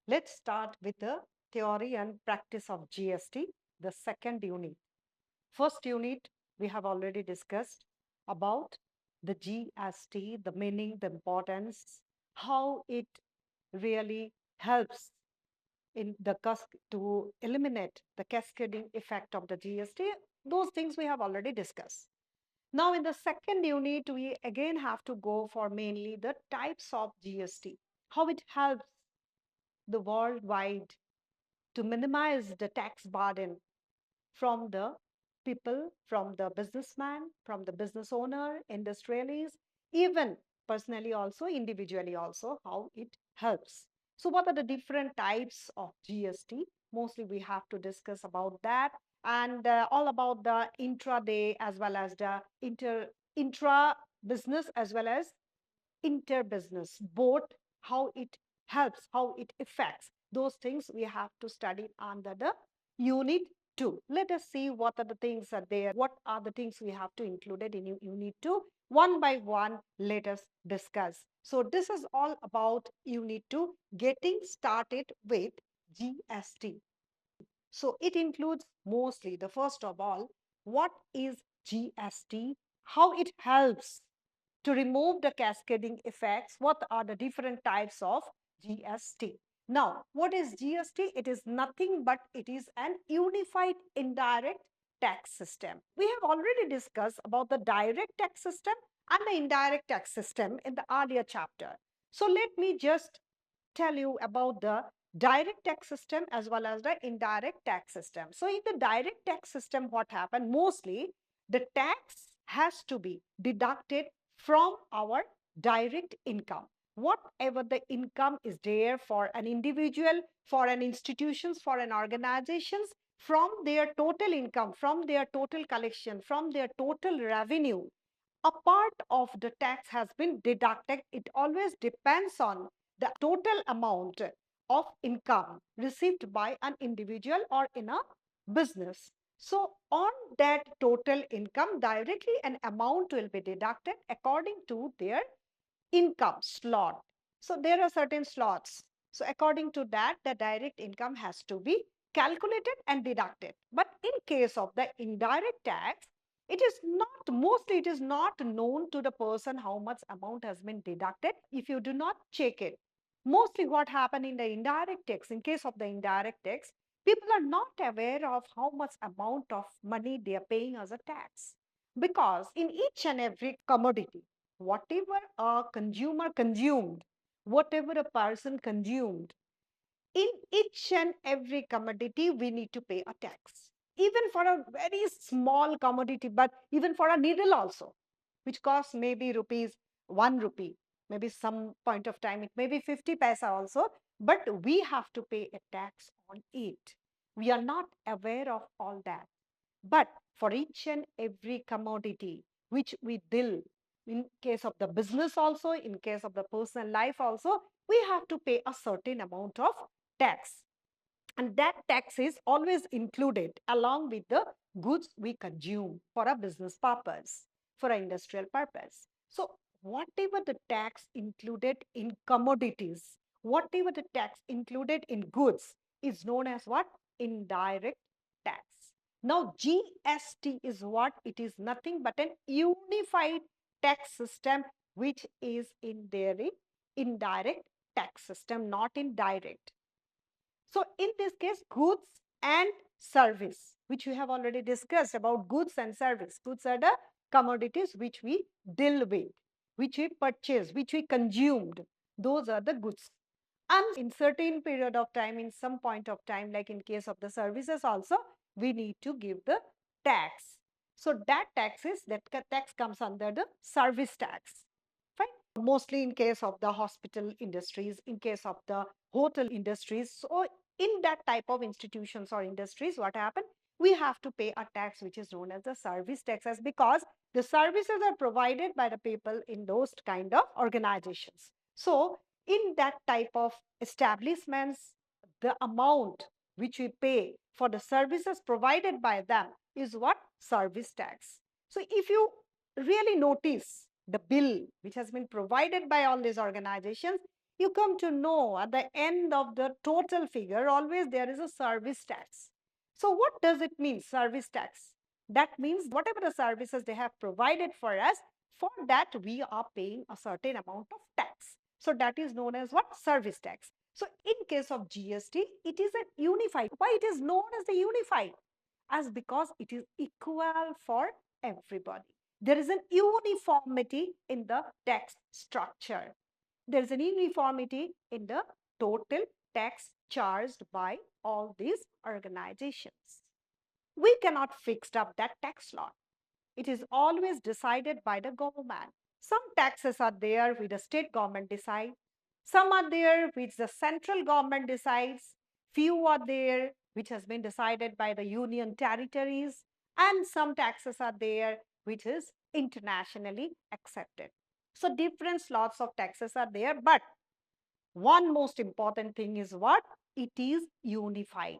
Let's start with the theory and practice of GST, the second unit. First unit, we have already discussed about the GST, the meaning, the importance, how it really helps in the to eliminate the cascading effect of the GST. Those things we have already discussed. Now, in the second unit, we again have to go for mainly the types of GST, how it helps the worldwide to minimize the tax burden from the people, from the businessman, from the business owner, industrialists, even personally also, individually also, how it helps. So what are the different types of GST? Mostly we have to discuss about that and all about the intraday as well as the intra business as well as interbusiness, both how it helps, how it affects. Those things we have to study under the unit 2. Let us see what are the things are there, what are the things we have to include in unit 2. One by one, let us discuss. So this is all about unit 2, getting started with GST. So it includes mostly the first of all, what is GST, how it helps to remove the cascading effects, what are the different types of GST. Now, what is GST? It is nothing but it is an unified indirect tax system. We have already discussed about the direct tax system and the indirect tax system in the earlier chapter. So let me just tell you about the direct tax system as well as the indirect tax system. So in the direct tax system, what happened? Mostly the tax has to be deducted from our direct income. Whatever the income is there for an individual, for an institutions, for an organizations, from their total income, from their total collection, from their total revenue, a part of the tax has been deducted. It always depends on the total amount of income received by an individual or in a business. So on that total income, directly an amount will be deducted according to their income slot. So there are certain slots. So according to that, the direct income has to be calculated and deducted. But in case of the indirect tax, it is not, mostly it is not known to the person how much amount has been deducted if you do not check it. Mostly what happened in the indirect tax, in case of the indirect tax, people are not aware of how much amount of money they are paying as a tax. Because in each and every commodity, whatever a consumer consumed, whatever a person consumed, in each and every commodity, we need to pay a tax. Even for a very small commodity, but even for a needle also, which costs maybe rupees 1 rupee, maybe some point of time, it may be 50 paisa also, but we have to pay a tax on it. We are not aware of all that. But for each and every commodity which we deal, in case of the business also, in case of the personal life also, we have to pay a certain amount of tax. And that tax is always included along with the goods we consume for a business purpose, for an industrial purpose. So whatever the tax included in commodities, whatever the tax included in goods is known as what? Indirect tax. Now GST is what? It is nothing but an unified tax system which is in their indirect tax system, not in direct. So in this case, goods and service, which we have already discussed about goods and service. Goods are the commodities which we deal with, which we purchase, which we consumed. Those are the goods. And in certain period of time, in some point of time, like in case of the services also, we need to give the tax. So that tax comes under the service tax. Fine. Mostly in case of the hospital industries, in case of the hotel industries. So in that type of institutions or industries, what happened? We have to pay a tax which is known as the service taxes, because the services are provided by the people in those kind of organizations. So in that type of establishments, the amount which we pay for the services provided by them is what? Service tax. So if you really notice the bill which has been provided by all these organizations, you come to know at the end of the total figure, always there is a service tax. So what does it mean, service tax? That means whatever the services they have provided for us, for that we are paying a certain amount of tax. So that is known as what? Service tax. So in case of GST, it is a unified. Why it is known as the unified? As because it is equal for everybody. There is an uniformity in the tax structure. There is an uniformity in the total tax charged by all these organizations. We cannot fix up that tax law. It is always decided by the government. Some taxes are there which the state government decides. Some are there which the central government decides. Few are there which has been decided by the union territories. And some taxes are there which is internationally accepted. So different slots of taxes are there, but one most important thing is what? It is unified.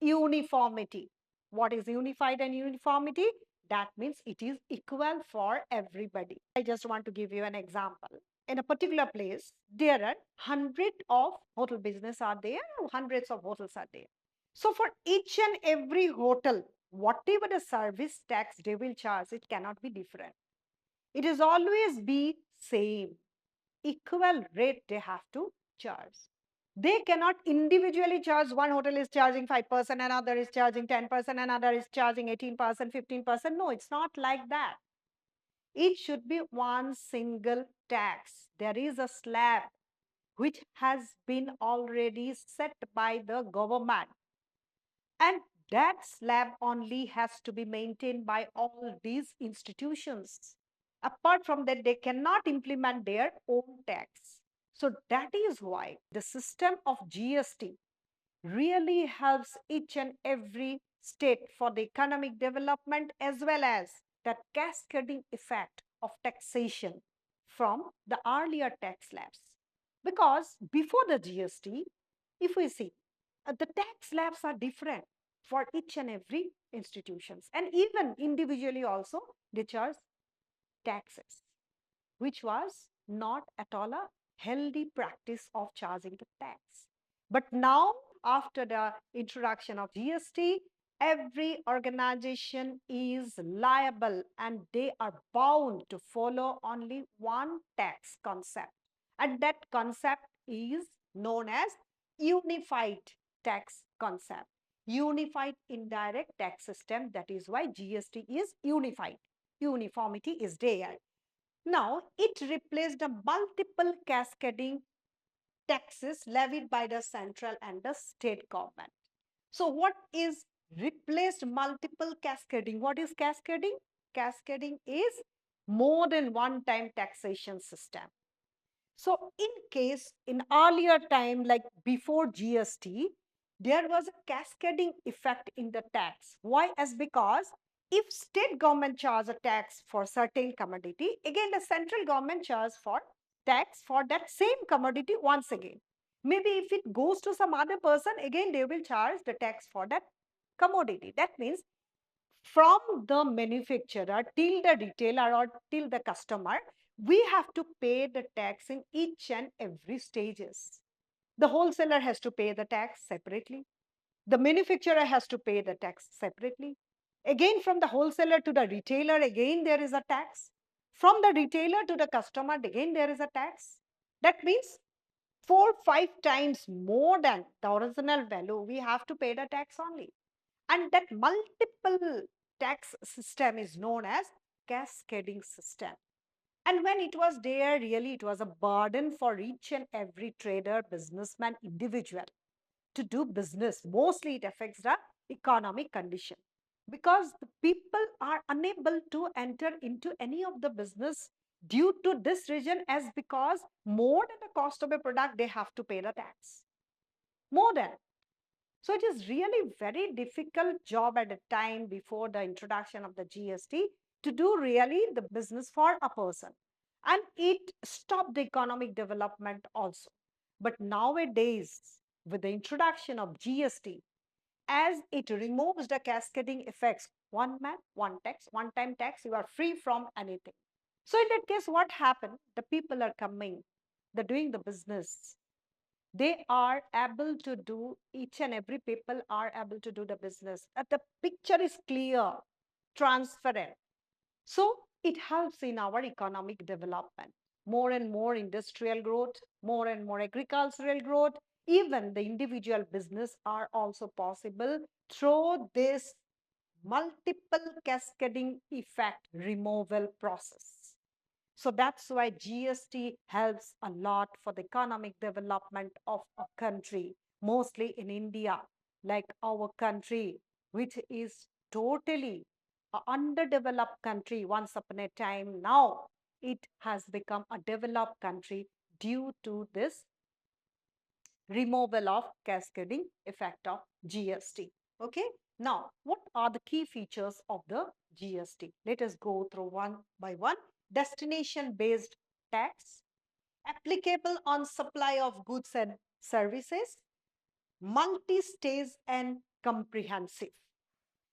Uniformity. What is unified and uniformity? That means it is equal for everybody. I just want to give you an example. In a particular place, there are hundreds of hotel business are there, hundreds of hotels are there. So for each and every hotel, whatever the service tax they will charge, it cannot be different. It is always be same. Equal rate they have to charge. They cannot individually charge. One hotel is charging 5%, another is charging 10%, another is charging 18%, 15%. No, it's not like that. It should be one single tax. There is a slab which has been already set by the government. And that slab only has to be maintained by all these institutions. Apart from that, they cannot implement their own tax. So that is why the system of GST really helps each and every state for the economic development, as well as the cascading effect of taxation from the earlier tax slabs. Because before the GST, if we see, the tax slabs are different for each and every institutions, and even individually also they charge taxes, which was not at all a healthy practice of charging the tax. But now, after the introduction of GST, every organization is liable and they are bound to follow only one tax concept. And that concept is known as unified tax concept, unified indirect tax system. That is why GST is unified. Uniformity is there. Now, it replaced the multiple cascading taxes levied by the central and the state government. So, what is replaced multiple cascading? What is cascading? Cascading is more than one time taxation system. So, in case in earlier time, like before GST, there was a cascading effect in the tax. Why? As because if state government charge a tax for certain commodity, again the central government charge for tax for that same commodity once again. Maybe if it goes to some other person, again they will charge the tax for that commodity. That means from the manufacturer till the retailer or till the customer, we have to pay the tax in each and every stages. The wholesaler has to pay the tax separately. The manufacturer has to pay the tax separately. Again, from the wholesaler to the retailer, again there is a tax. From the retailer to the customer, again there is a tax. That means 4-5 times more than the original value, we have to pay the tax only. And that multiple tax system is known as cascading system. And when it was there, really it was a burden for each and every trader, businessman, individual to do business. Mostly it affects the economic condition because the people are unable to enter into any of the business due to this reason, as because more than the cost of a product, they have to pay the tax. More than. So it is really very difficult job at the time before the introduction of the GST to do really the business for a person. And it stopped the economic development also. But nowadays, with the introduction of GST, as it removes the cascading effects, one man, one tax, one time tax, you are free from anything. So in that case, what happened? The people are coming the doing the business. They are able to do, each and every people are able to do the business. The picture is clear, transparent. So it helps in our economic development. More and more industrial growth, more and more agricultural growth, even the individual business are also possible through this multiple cascading effect removal process. So that's why GST helps a lot for the economic development of a country, mostly in India, like our country, which is totally a underdeveloped country once upon a time. Now it has become a developed country due to this removal of cascading effect of GST. Okay. Now, what are the key features of the GST? Let us go through one by one. Destination based tax, applicable on supply of goods and services, multi-stage and comprehensive.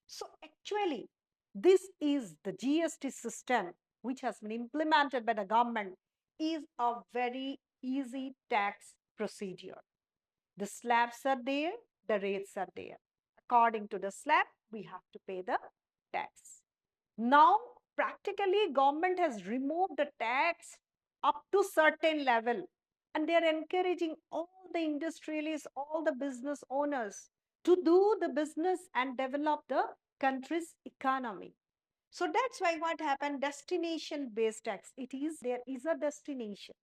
So actually, this is the GST system which has been implemented by the government, is a very easy tax procedure. The slabs are there, the rates are there. According to the slab, we have to pay the tax. Now, practically, government has removed the tax up to certain level, and they are encouraging all the industrialists, all the business owners to do the business and develop the country's economy. So that's why what happened, destination based tax, there is a destination,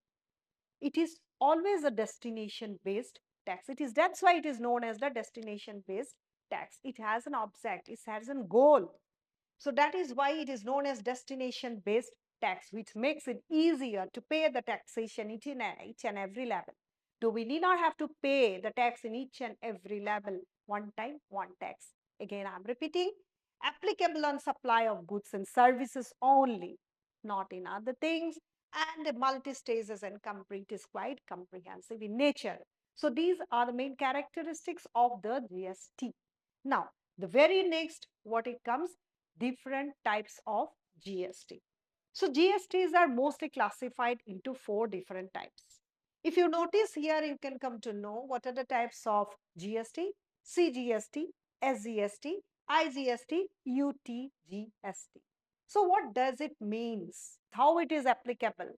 it is always a destination based tax. That's why it is known as the destination based tax. It has an object, it has a goal. So that is why it is known as destination based tax, which makes it easier to pay the taxation each and every level. So we need not have to pay the tax in each and every level, one time, one tax. Again, I'm repeating, applicable on supply of goods and services only, not in other things. And the multi-stages and complete is quite comprehensive in nature. So these are the main characteristics of the GST. Now, the very next, what it comes, different types of GST. So GSTs are mostly classified into 4 different types. If you notice here, you can come to know what are the types of GST, CGST, SGST, IGST, UTGST. So what does it means? How it is applicable?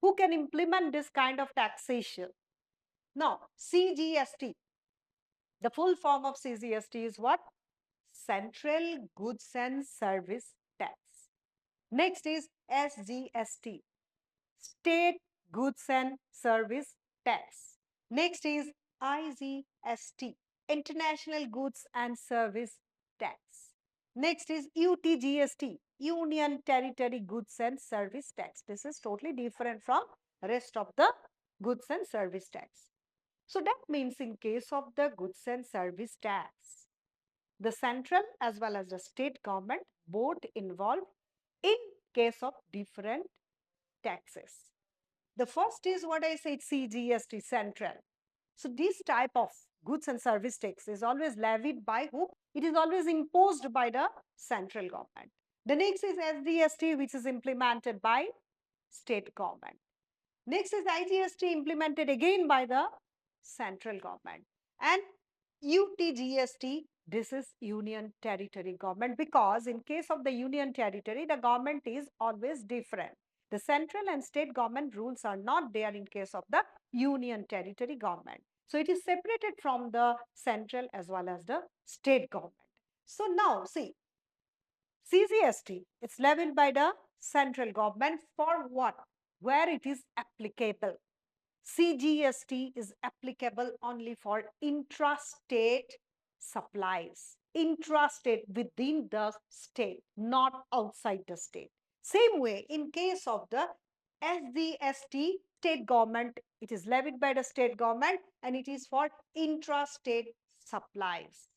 Who can implement this kind of taxation? Now, CGST, the full form of CGST is what? Central Goods and Service Tax. Next is SGST, State Goods and Service Tax. Next is IGST, International Goods and Service Tax. Next is UTGST, Union Territory Goods and Service Tax. This is totally different from rest of the goods and service tax. So that means in case of the goods and service tax, the central as well as the state government both involved in case of different taxes. The first is what I said, CGST, central. So this type of goods and service tax is always levied by who? It is always imposed by the central government. The next is SGST, which is implemented by state government. Next is IGST, implemented again by the central government. And UTGST, this is Union Territory Government, because in case of the Union Territory, the government is always different. The central and state government rules are not there in case of the Union Territory Government. So it is separated from the central as well as the state government. So now see, CGST, it's levied by the central government for what? Where it is applicable. CGST is applicable only for intrastate supplies, intrastate within the state, not outside the state. Same way, in case of the SGST, state government, it is levied by the state government and it is for intrastate supplies.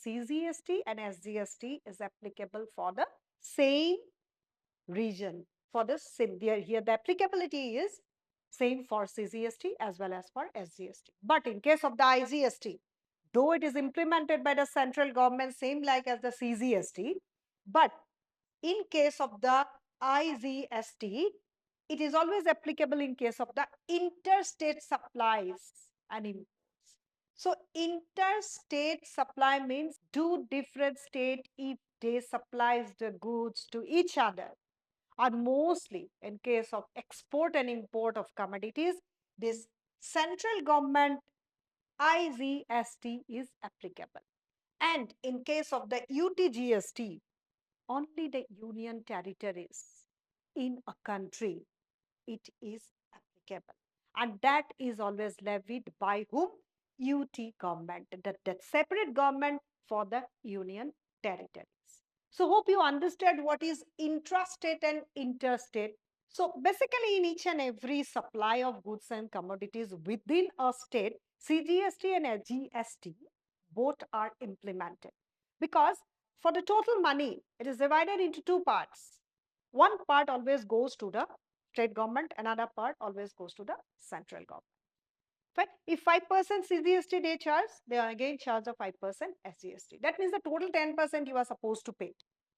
CGST and SGST is applicable for the same region. For the same, here the applicability is same for CGST as well as for SGST. But in case of the IGST, though it is implemented by the central government, same like as the CGST, but in case of the IGST, it is always applicable in case of the interstate supplies and imports. So interstate supply means two different states, if they supplies the goods to each other, or mostly in case of export and import of commodities, this central government IGST is applicable. And in case of the UTGST, only the union territories in a country, it is applicable. And that is always levied by whom? UT government, that separate government for the union territories. So hope you understood what is intrastate and interstate. So basically in each and every supply of goods and commodities within a state, CGST and SGST both are implemented. Because for the total money, it is divided into two parts. One part always goes to the state government, another part always goes to the central government. But if 5% CGST they charge, they are again charge of 5% SGST. That means the total 10% you are supposed to pay.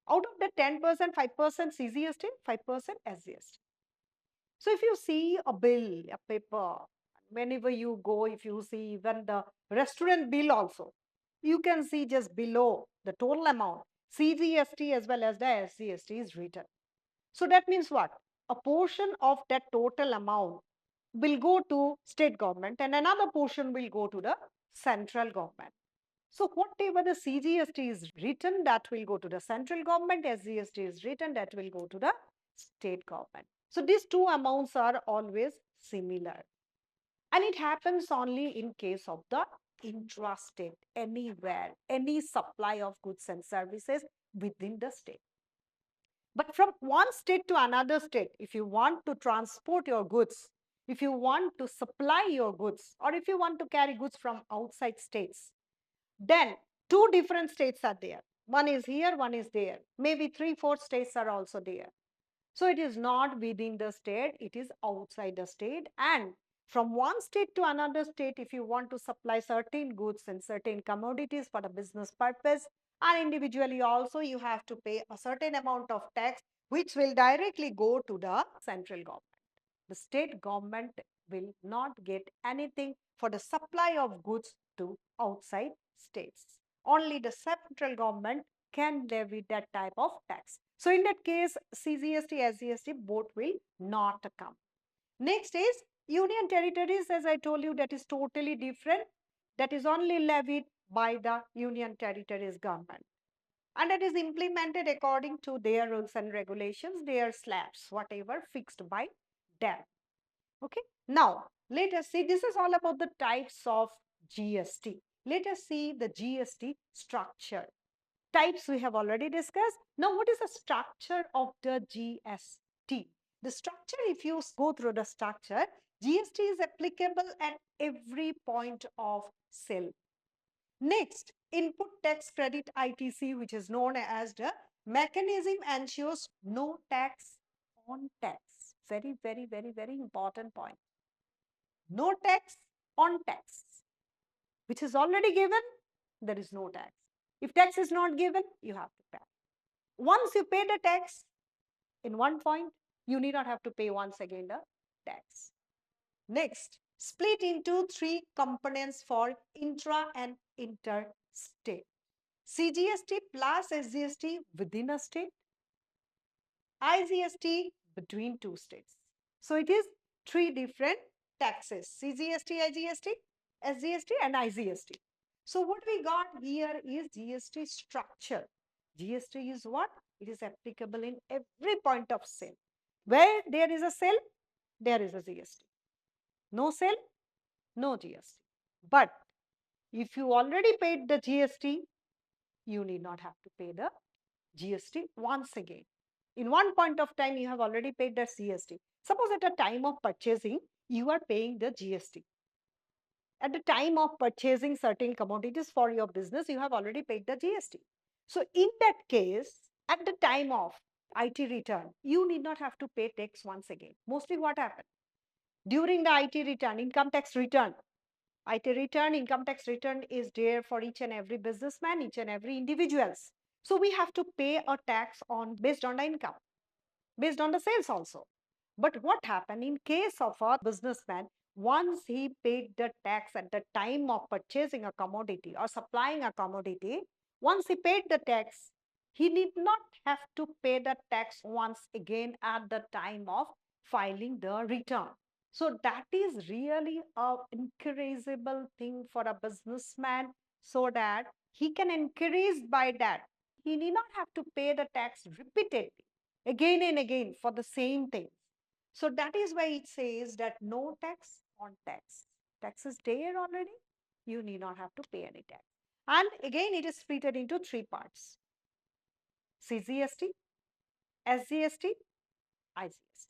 Out of the 10%, 5% CGST, 5% SGST. So if you see a bill, a paper, whenever you go, if you see even the restaurant bill also, you can see just below the total amount, CGST as well as the SGST is written. So that means what? A portion of that total amount will go to state government and another portion will go to the central government. So whatever the CGST is written, that will go to the central government, SGST is written, that will go to the state government. So these two amounts are always similar. And it happens only in case of the intrastate, anywhere, any supply of goods and services within the state. But from one state to another state, if you want to transport your goods, if you want to supply your goods, or if you want to carry goods from outside states, then two different states are there. One is here, one is there. Maybe 3-4 states are also there. So it is not within the state, it is outside the state. And from one state to another state, if you want to supply certain goods and certain commodities for a business purpose, and individually also you have to pay a certain amount of tax, which will directly go to the central government. The state government will not get anything for the supply of goods to outside states. Only the central government can levy that type of tax. So in that case, CGST, SGST both will not come. Next is union territories. As I told you, that is totally different. That is only levied by the union territories government. And it is implemented according to their rules and regulations, their slabs, whatever fixed by them. Okay. Now, let us see, this is all about the types of GST. Let us see the GST structure. Types we have already discussed. Now, what is the structure of the GST? The structure, if you go through the structure, GST is applicable at every point of sale. Next, input tax credit ITC, which is known as the mechanism, ensures no tax on tax. Very, very, very, very important point. No tax on tax, which is already given, there is no tax. If tax is not given, you have to pay. Once you pay the tax in one point, you need not have to pay once again the tax. Next, split into three components for intra and interstate. CGST plus SGST within a state, IGST between two states. So it is three different taxes: CGST, IGST, SGST, and IGST. So what we got here is GST structure. GST is what? It is applicable in every point of sale. Where there is a sale, there is a GST. No sale, no GST. But if you already paid the GST, you need not have to pay the GST once again. In one point of time, you have already paid the GST. Suppose at the time of purchasing, you are paying the GST. At the time of purchasing certain commodities for your business, you have already paid the GST. So in that case, at the time of IT return, you need not have to pay tax once again. Mostly what happened? During the IT return, income tax return, IT return, income tax return is there for each and every businessman, each and every individuals. So we have to pay a tax on based on the income, based on the sales also. But what happened in case of a businessman, once he paid the tax at the time of purchasing a commodity or supplying a commodity, once he paid the tax, he need not have to pay the tax once again at the time of filing the return. So that is really a encourageable thing for a businessman, so that he can encourage by that. He need not have to pay the tax repeatedly again and again for the same thing. So that is why it says that no tax on tax. Tax is there already. You need not have to pay any tax. And again, it is split into three parts: CGST, SGST, IGST.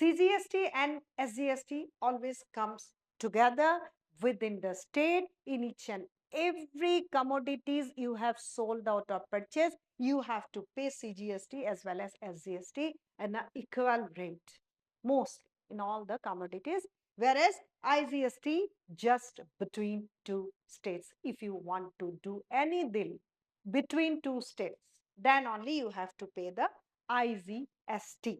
CGST and SGST always comes together within the state. In each and every commodities you have sold out or purchased, you have to pay CGST as well as SGST at an equal rate, mostly in all the commodities, whereas IGST just between two states. If you want to do any deal between two states, then only you have to pay the IGST.